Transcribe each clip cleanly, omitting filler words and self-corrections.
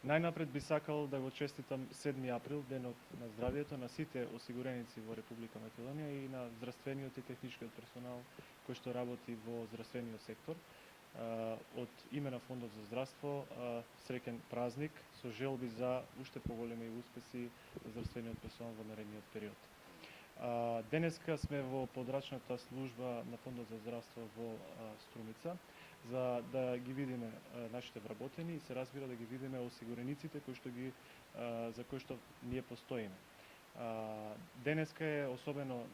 Најнапред би сакал да го честитам 7 април, денот на здравјето на сите осигуреници во Република Македонија и на здравствениот и техничкиот персонал кој што работи во здравствениот сектор. Од име на Фондот за здравство, среќен празник со желби за уште поголеми успеси за здравствениот персонал во наредниот период. Денеска сме во подрачната служба на Фондот за здравство во Струмица за да ги видиме нашите вработени и се разбира да ги видиме осигурениците за кои што ние постоиме. Денеска е особено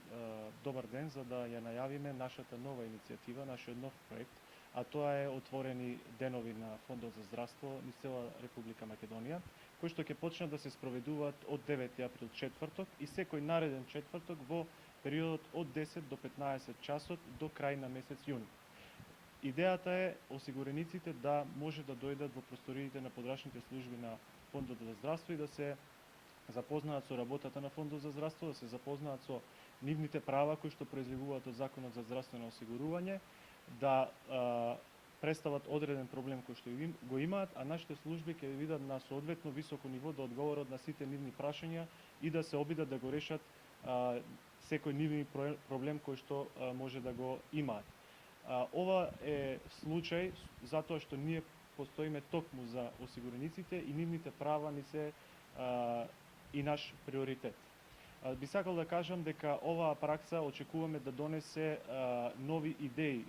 добар ден за да ја најавиме нашата нова иницијатива, нашиот нов проект, а тоа е отворени денови на Фондот за здравство низ цела Република Македонија, кои што ќе почнат да се спроведуваат од 9 април четврток и секој нареден четврток во периодот од 10 до 15 часот до крај на месец јуни. Идејата е осигурениците да може да дојдат во просториите на подрачните служби на Фондот за здравство и да се запознаат со работата на Фондот за здравство, да се запознаат со нивните права кои што произлегуваат од Законот за здравствено осигурување, да представат одреден проблем кој што го имаат, а нашите служби ќе видат на соодветно високо ниво да одговорат на сите нивни прашања и да се обидат да го решат секој нивни проблем кој што може да го имаат. Ова е случај затоа што ние постоиме токму за осигурениците и нивните права ни се и наш приоритет. Би сакал да кажам дека оваа пракса очекуваме да донесе нови идеи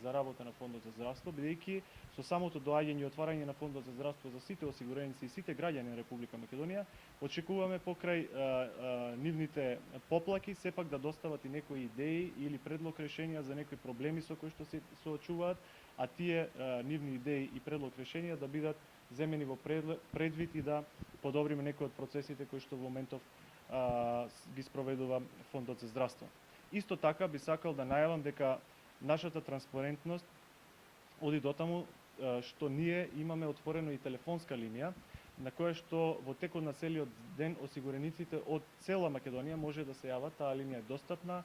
за работа на Фондот за здравство, бидејќи со самото доаѓање и отварање на Фондот за здравство за сите осигуреници и сите граѓани на Република Македонија, очекуваме покрај нивните поплаки сепак да достават и некои идеи или предлог решенија за некои проблеми со кои што се соочуваат, а тие нивни идеи и предлог решенија да бидат земени во предвид и да подобриме некои од процесите кои што во моментов ги спроведува Фондот за здравство. Исто така би сакал да најавам дека нашата транспарентност оди дотаму што ние имаме отворено и телефонска линија на која што во текот на целиот ден осигурениците од цела Македонија може да се јават. Таа линија е достапна.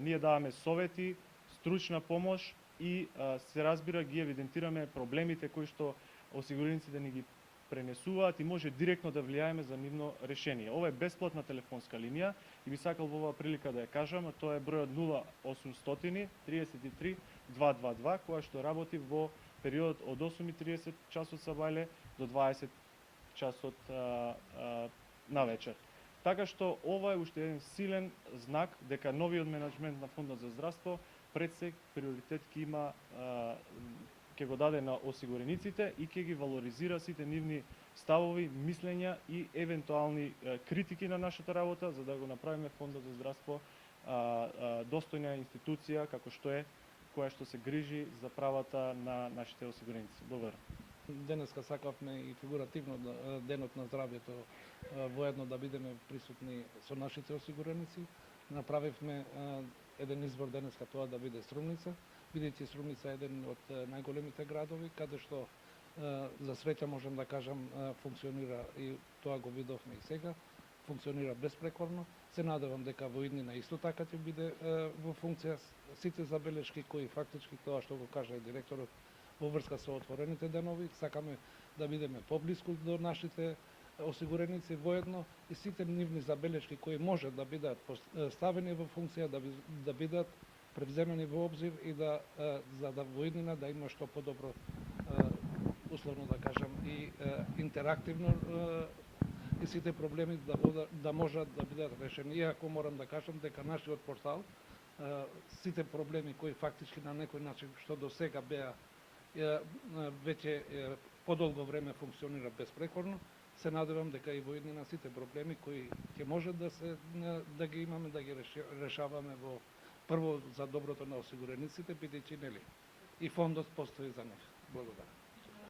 Ние даваме совети, стручна помош и се разбира ги евидентираме проблемите кои што осигурениците ни ги пренесуваат и може директно да влијаеме за нивно решение. Ова е бесплатна телефонска линија и би сакал во оваа прилика да ја кажам, тоа е бројот 0800 33 222, која што работи во периодот од 8:30 часот сабајле до 20 часот на вечер. Така што ова е уште еден силен знак дека новиот менеджмент на Фондот за здравство пред се приоритет ќе го даде на осигурениците и ќе ги валоризира сите нивни ставови, мислења и евентуални критики на нашата работа за да го направиме Фондот за здравство достојна институција како што е која што се грижи за правата на нашите осигуреници. Благодарам. Денеска сакавме и фигуративно денот на здравјето воедно да бидеме присутни со нашите осигуреници. Направивме еден избор денеска тоа да биде Струмница, бидејќи Струмница е еден од најголемите градови каде што за среќа можам да кажам функционира и тоа го видовме и сега, функционира безпрекорно. Се надевам дека во иднина исто така ќе биде во функција. Сите забелешки кои фактички тоа што го кажа и директорот во врска со отворените денови, сакаме да бидеме поблиску до нашите осигуреници воедно и сите нивни забелешки кои може да бидат ставени во функција да бидат превземени во обзир и за да во иднина да има што подобро условно да кажам и интерактивно и сите проблеми да можат да бидат решени. Иако морам да кажам дека нашиот портал сите проблеми кои фактички на некој начин што до сега беа веќе подолго време функционира безпрекорно, се надевам дека и во иднина сите проблеми кои ќе може да ги имаме, да ги решаваме во прво за доброто на осигурениците, бидејќи нели и фондот постои за нив. Благодарам.